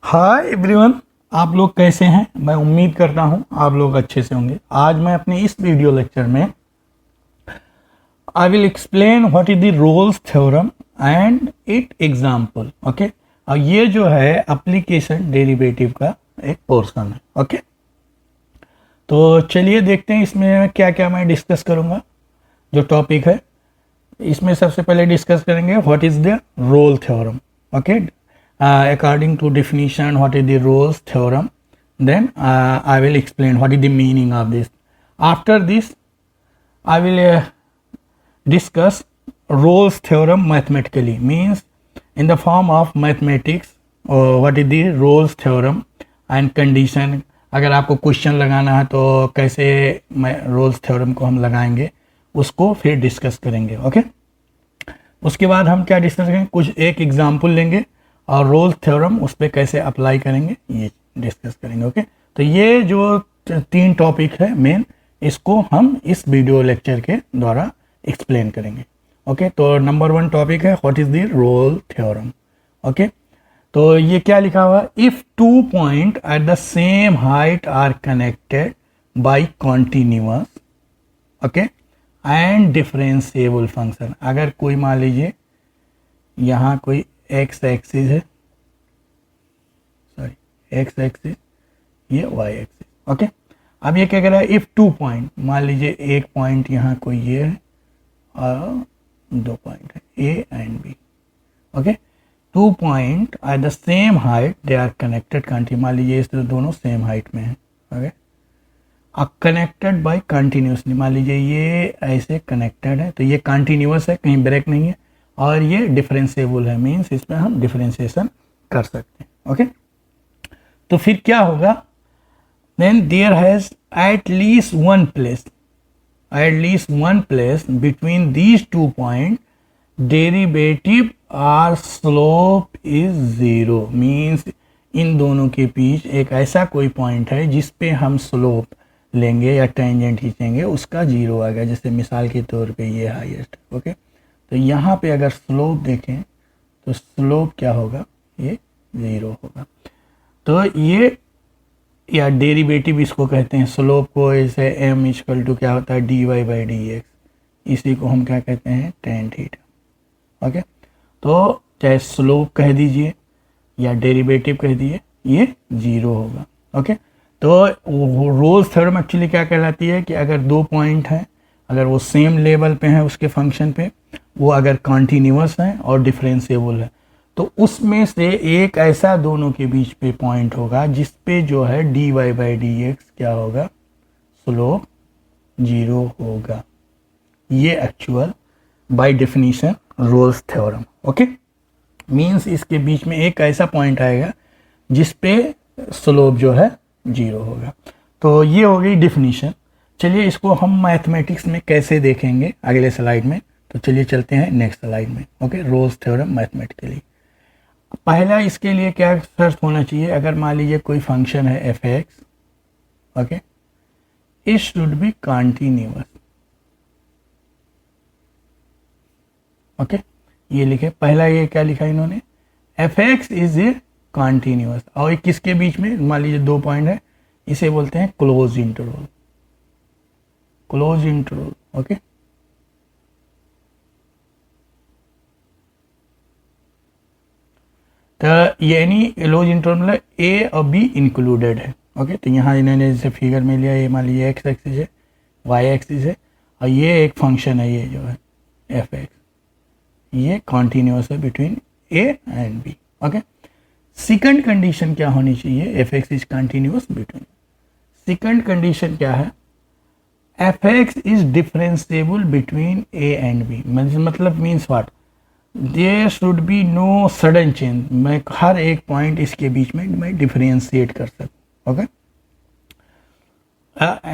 Hi everyone, आप लोग कैसे हैं। मैं उम्मीद करता हूं आप लोग अच्छे से होंगे। आज मैं अपने इस वीडियो लेक्चर में I will explain what is the Rolle's theorem and it example. Okay, और ये जो है एप्लीकेशन डेरिवेटिव का एक पोर्शन है। ओके, तो चलिए देखते हैं इसमें क्या क्या मैं डिस्कस करूंगा। जो टॉपिक है इसमें सबसे पहले डिस्कस करेंगे what is the Rolle theorem. Okay, according to definition what is the Rolle's theorem, then I will explain what is the meaning of this. After this I will discuss Rolle's theorem mathematically, means in the form of mathematics, what is the Rolle's theorem and condition। अगर आपको question लगाना है तो कैसे Rolle's theorem को हम लगाएंगे उसको फिर डिस्कस करेंगे। ओके, उसके बाद हम क्या डिस्कस करेंगे, कुछ एक एग्जाम्पल लेंगे और रोल्स थ्योरम उस पर कैसे अप्लाई करेंगे ये डिस्कस करेंगे। ओके, तो ये जो 3 टॉपिक है मेन, इसको हम इस वीडियो लेक्चर के द्वारा एक्सप्लेन करेंगे। ओके, तो नंबर 1 टॉपिक है what is the Rolle theorem. Okay, तो ये क्या लिखा हुआ है, if 2 point at the same height are connected by continuous okay and differentiable function. अगर कोई मान लीजिए यहाँ कोई एक्स एक्सिस है, सॉरी एक्स एक्सिस, ये वाई एक्सिस। ओके, अब ये क्या कह रहा है, इफ 2 पॉइंट, मान लीजिए एक पॉइंट यहाँ कोई ये है और 2 पॉइंट है A and B. Okay, 2 point at the same height they are connected continue, मान लीजिए इस दोनों सेम हाइट में है। ओके, अब कनेक्टेड बाय कंटिन्यूसली, मान लीजिए ये ऐसे कनेक्टेड है तो ये कंटिन्यूअस है, कहीं ब्रेक नहीं है, और ये डिफरेंशिएबल है, मीन्स इसमें हम डिफरेंशिएशन कर सकते हैं। ओके, तो फिर क्या होगा, then there has at least one place between these 2 point derivative or slope is 0, means इन दोनों के बीच एक ऐसा कोई पॉइंट है जिस पे हम स्लोप लेंगे या टेंजेंट खींचेंगे उसका 0 आ गया। जैसे मिसाल के तौर पे ये हाईएस्ट। ओके, तो यहाँ पे अगर स्लोप देखें तो स्लोप क्या होगा, ये 0 होगा। तो ये या डेरिवेटिव इसको कहते हैं, स्लोप को ऐसे m इक्वल टू क्या होता है dy बाई dx, इसी को हम क्या कहते हैं tan थीटा। ओके, तो चाहे स्लोप कह दीजिए या डेरिवेटिव कह दीजिए, ये 0 होगा। ओके, तो रोल्स थ्योरम एक्चुअली क्या कहलाती है कि अगर 2 पॉइंट हैं, अगर वो सेम लेवल पे हैं उसके फंक्शन पे, वो अगर कॉन्टिन्यूअस है और डिफरेंशिएबल है, तो उसमें से एक ऐसा दोनों के बीच पे पॉइंट होगा जिस पे जो है dy बाई dx क्या होगा, स्लोप 0 होगा। ये actual by definition Rolle's theorem. Okay, means इसके बीच में एक ऐसा पॉइंट आएगा जिस पे स्लोप जो है 0 होगा। तो ये हो गई डिफिनीशन। चलिए इसको हम मैथमेटिक्स में कैसे देखेंगे अगले स्लाइड में, तो चलिए चलते हैं नेक्स्ट स्लाइड में। Okay, Rolle's theorem mathematically. पहला इसके लिए क्या शर्त होना चाहिए, अगर मान लीजिए कोई फंक्शन है f x, okay, it should be continuous. Okay, ये लिखे पहला, ये क्या लिखा इन्होंने, F x is a continuous, और किसके बीच में, मान लीजिए 2 पॉइंट है, इसे बोलते हैं close interval. Close interval. Okay, तो यानी क्लोज इंटरवल मतलब ए और बी इंक्लूडेड है। ओके, तो यहाँ इन्होंने जैसे फिगर में लिया, ये मान लीजिए एक्स एक्सिस है, वाई एक्सिस है, और ये एक फंक्शन है, ये जो है एफ एक्स, ये कॉन्टिन्यूअस है between a and B. Okay, second condition क्या होनी चाहिए, f x is continuous between. Second condition क्या है, f x is differentiable between a and b, मतलब means what, there should be no sudden change, मैं हर एक पॉइंट इसके बीच में मैं डिफरेंशिएट कर सकूँ। ओके,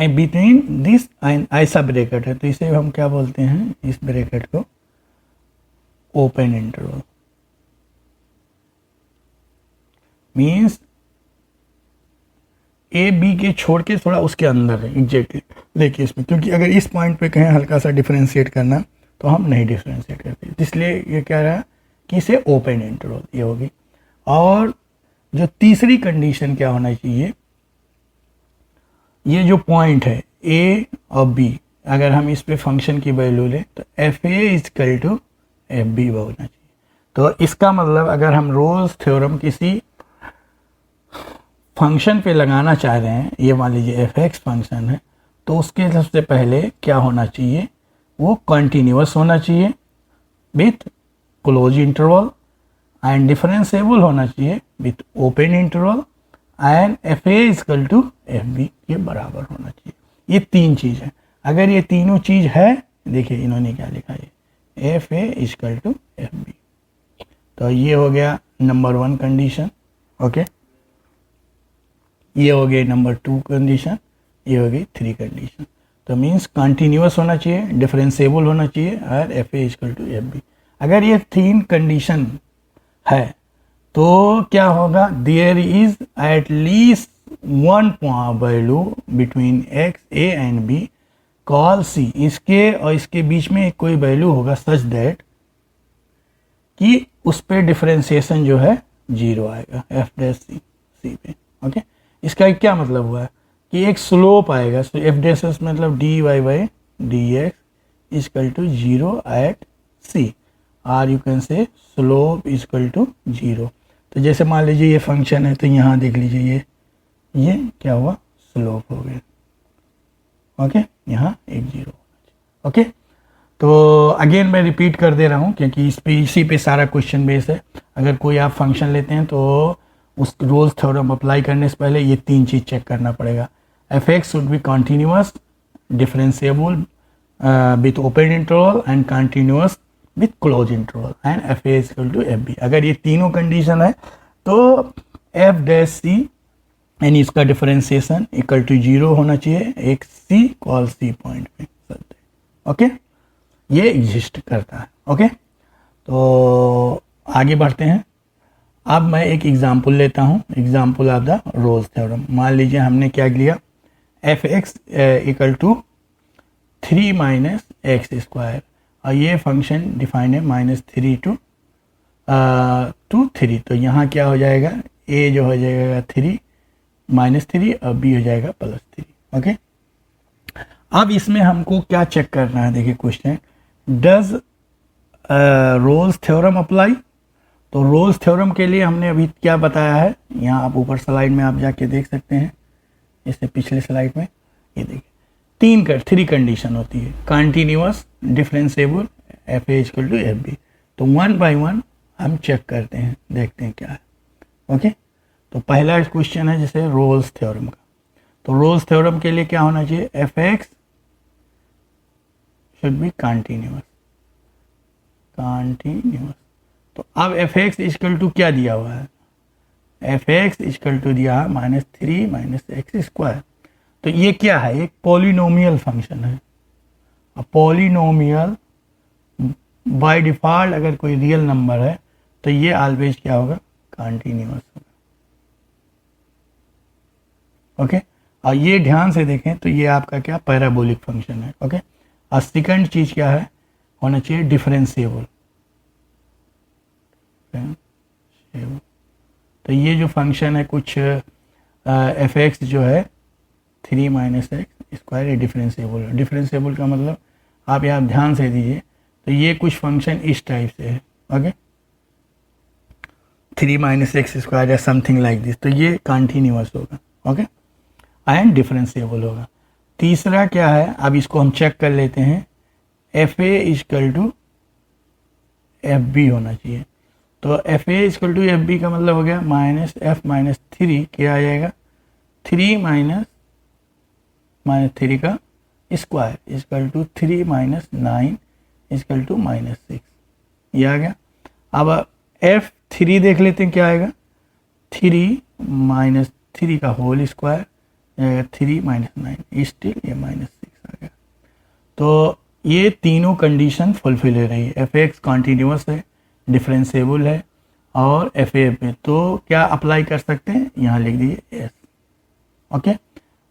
बिटवीन दिस एंड ऐसा ब्रैकेट है, तो इसे हम क्या बोलते हैं, इस ब्रैकेट को open interval. Means A B के छोड़ के थोड़ा उसके अंदर है एग्जैक्टली। देखिए इसमें, क्योंकि अगर इस पॉइंट पे कहें हल्का सा डिफरेंशिएट करना तो हम नहीं डिफरेंशिएट करते, इसलिए ये क्या रहा कि इसे ओपन इंटरवल ये होगी। और जो तीसरी कंडीशन क्या होना चाहिए, ये जो पॉइंट है ए और बी, अगर हम इस पे फंक्शन की वैल्यू लें तो F A equal to F B होना चाहिए। तो इसका मतलब अगर हम रोल्स थ्योरम किसी फंक्शन पे लगाना चाह रहे हैं, ये मान लीजिए एफ एक्स फंक्शन है, तो उसके सबसे पहले क्या होना चाहिए, वो कंटिन्यूअस होना चाहिए with close interval and differentiable होना चाहिए with open interval and F A equal to F B के बराबर होना चाहिए। ये तीन चीज़ है। अगर ये तीनों चीज़ है, देखिए इन्होंने क्या लिखा है, F A equal to F B. तो ये हो गया नंबर 1 कंडीशन, ओके। ये हो गई नंबर 2 कंडीशन, ये हो गई 3 कंडीशन। तो मीन्स कंटिन्यूअस होना चाहिए, डिफरेंशिएबल होना चाहिए और f A equal to F B. अगर ये 3 कंडीशन है तो क्या होगा, there is at least one value between x a and b call c, इसके और इसके बीच में कोई वैल्यू होगा सच दैट कि उस पर डिफरेंशिएशन जो है 0 आएगा, एफ डैश सी पे, ओके। इसका क्या मतलब हुआ है कि एक स्लोप आएगा, तो एफ डैश मतलब D Y by D X equal to 0 at C, or you can say slope equal to 0। तो जैसे मान लीजिए ये फंक्शन है, तो यहाँ देख लीजिए ये क्या हुआ, स्लोप हो गया, ओके। यहाँ एक 0, ओके। तो अगेन मैं रिपीट कर दे रहा हूँ क्योंकि इसी पे सारा क्वेश्चन बेस है। अगर कोई आप फंक्शन लेते हैं तो उस रोल्स थ्योरम अप्लाई करने से पहले ये 3 चीज़ चेक करना पड़ेगा। F X should be continuous, differentiable with open interval and continuous with close interval and F A equal to F B. अगर ये तीनों कंडीशन है तो एफ डैश सी यानी इसका डिफरेंशिएशन इक्वल टू 0 होना चाहिए एक सी कॉल सी पॉइंट पे, ओके। ये एग्जिस्ट करता है, ओके। तो आगे बढ़ते हैं। अब मैं एक एग्जांपल लेता हूँ, example of the Rolle's theorem. मान लीजिए हमने क्या लिया, F X equal to 3 minus X square, और ये फंक्शन डिफाइन है -3 to 3। तो यहाँ क्या हो जाएगा, ए जो हो जाएगा 3 -3 और बी हो जाएगा +3, ओके। अब इसमें हमको क्या चेक करना है, देखिए question, does Rolle's theorem apply. तो रोल्स थ्योरम के लिए हमने अभी क्या बताया है, यहाँ आप ऊपर स्लाइड में आप जाके देख सकते हैं, इससे पिछले स्लाइड में ये देखिए 3 कंडीशन होती है, continuous, differentiable, F A equal to F B. तो 1 बाय 1 हम चेक करते हैं, देखते हैं क्या है, ओके। तो पहला क्वेश्चन है जैसे रोल्स थ्योरम का। तो रोल्स थ्योरम के लिए क्या होना चाहिए, f X should be continuous. तो अब एफ एक्स इक्वल टू क्या दिया हुआ है, एफ एक्स इक्वल टू दिया है -3 माइनस एक्स स्क्वायर। तो ये क्या है, एक पॉलिनोमियल फंक्शन है। अब पॉलिनोमियल बाय डिफॉल्ट अगर कोई रियल नंबर है तो ये ऑलवेज क्या होगा, कंटिन्यूअस होगा, ओके। और ये ध्यान से देखें तो ये आपका क्या पैराबोलिक फंक्शन है, ओके। और सेकंड चीज क्या है, होना चाहिए डिफरेंशिएबल। तो ये जो फंक्शन है कुछ एफ एक्स जो है 3 माइनस एक्स स्क्वायर, ये डिफरेंशिएबल है। डिफरेंशिएबल का मतलब आप यहाँ ध्यान से दीजिए, तो ये कुछ फंक्शन इस टाइप से है, ओके, 3 माइनस एक्स स्क्वायर या समथिंग लाइक दिस। तो ये कंटिन्यूअस होगा, ओके, एंड डिफरेंशिएबल होगा। तीसरा क्या है, अब इसको हम चेक कर लेते हैं, F A equal to F B होना चाहिए। तो F A equal to F B का मतलब हो गया -f-3 क्या आ जाएगा, 3 माइनस -3 का square equal to 3 minus 9 equal to -6, ये आ गया। अब f3 देख लेते हैं क्या आएगा, 3 माइनस 3 का होल स्क्वायर आएगा 3 माइनस 9, स्टिल ये -6 आ गया। तो ये तीनों कंडीशन फुलफिल हो रही है, एफ एक्स कॉन्टीन्यूअस है, डिफरेंशिएबल है और एफ ए पे। तो क्या अप्लाई कर सकते हैं, यहाँ लिख दीजिए एस, ओके।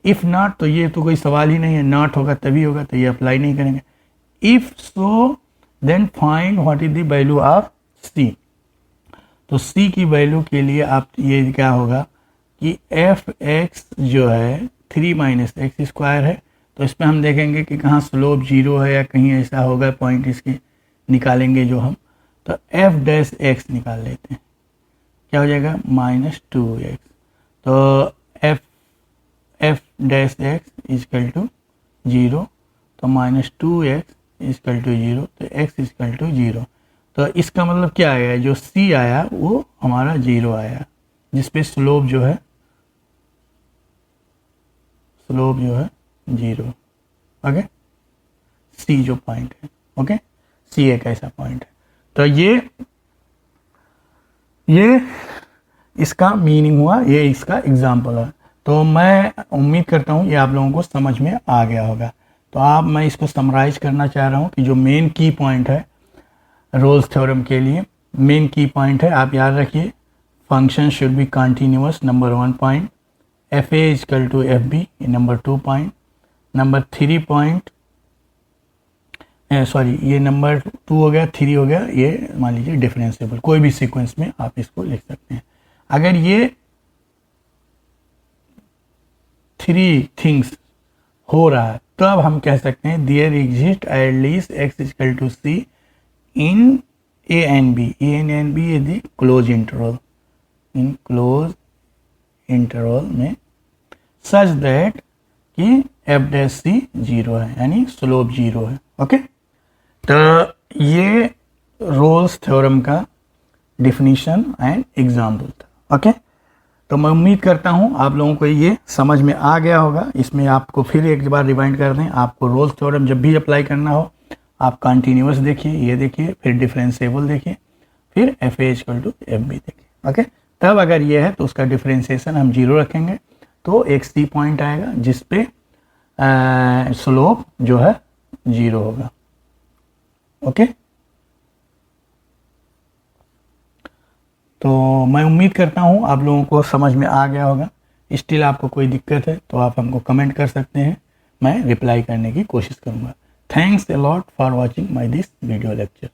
इफ़ नॉट तो ये तो कोई सवाल ही नहीं है, नॉट होगा तभी होगा, तो ये अप्लाई नहीं करेंगे। If so then find what is the value of c. तो c की वैल्यू के लिए आप ये क्या होगा कि एफ एक्स जो है 3 माइनस एक्स स्क्वायर है, तो इसमें हम देखेंगे कि कहाँ स्लोप 0 है या कहीं ऐसा होगा पॉइंट इसके निकालेंगे जो हम, तो एफ डैश एक्स निकाल लेते हैं, क्या हो जाएगा -2x, तो F dash X equal to 0, तो -2x इजकल टू 0, तो x इजकल टू 0। तो इसका मतलब क्या आया, जो c आया वो हमारा 0 आया, जिसपे स्लोप जो है 0। ओके, c जो पॉइंट है, ओके, c एक ऐसा पॉइंट है। तो ये इसका मीनिंग हुआ, ये इसका एग्जाम्पल है। तो मैं उम्मीद करता हूँ ये आप लोगों को समझ में आ गया होगा। तो मैं इसको समराइज करना चाह रहा हूँ कि जो मेन की पॉइंट है रोल्स थ्योरम के लिए, मेन की पॉइंट है, आप याद रखिए, function should be continuous, number 1 point, F A equal to F B, number 2 point, number 3 point, sorry ये नंबर 2 हो गया, 3 हो गया, ये मान लीजिए डिफरेंशिएबल, कोई भी सीक्वेंस में आप इसको लिख सकते हैं। अगर ये 3 थिंग्स हो रहा है तो अब हम कह सकते हैं there exist at least X equal to C in A and B, A and B is the close interval, in close interval में, सच दैट कि एफ डैश सी 0 है, यानी स्लोप 0 है। ओके, तो ये रोल्स थ्योरम का definition and example था। Okay, तो मैं उम्मीद करता हूँ आप लोगों को ये समझ में आ गया होगा। इसमें आपको फिर एक बार रिवाइंड कर दें, आपको रोल्स थ्योरम जब भी अप्लाई करना हो आप कंटिन्यूअस देखिए, ये देखिए, फिर डिफरेंशिएबल देखिए, फिर F A equal to F B देखिए। ओके, तब अगर ये है तो उसका डिफरेंशिएशन हम 0 रखेंगे, तो एक सी पॉइंट आएगा जिसपे स्लोप जो है 0 होगा। ओके, तो मैं उम्मीद करता हूँ आप लोगों को समझ में आ गया होगा। स्टिल आपको कोई दिक्कत है तो आप हमको कमेंट कर सकते हैं, मैं रिप्लाई करने की कोशिश करूँगा। Thanks a lot for watching my this video lecture.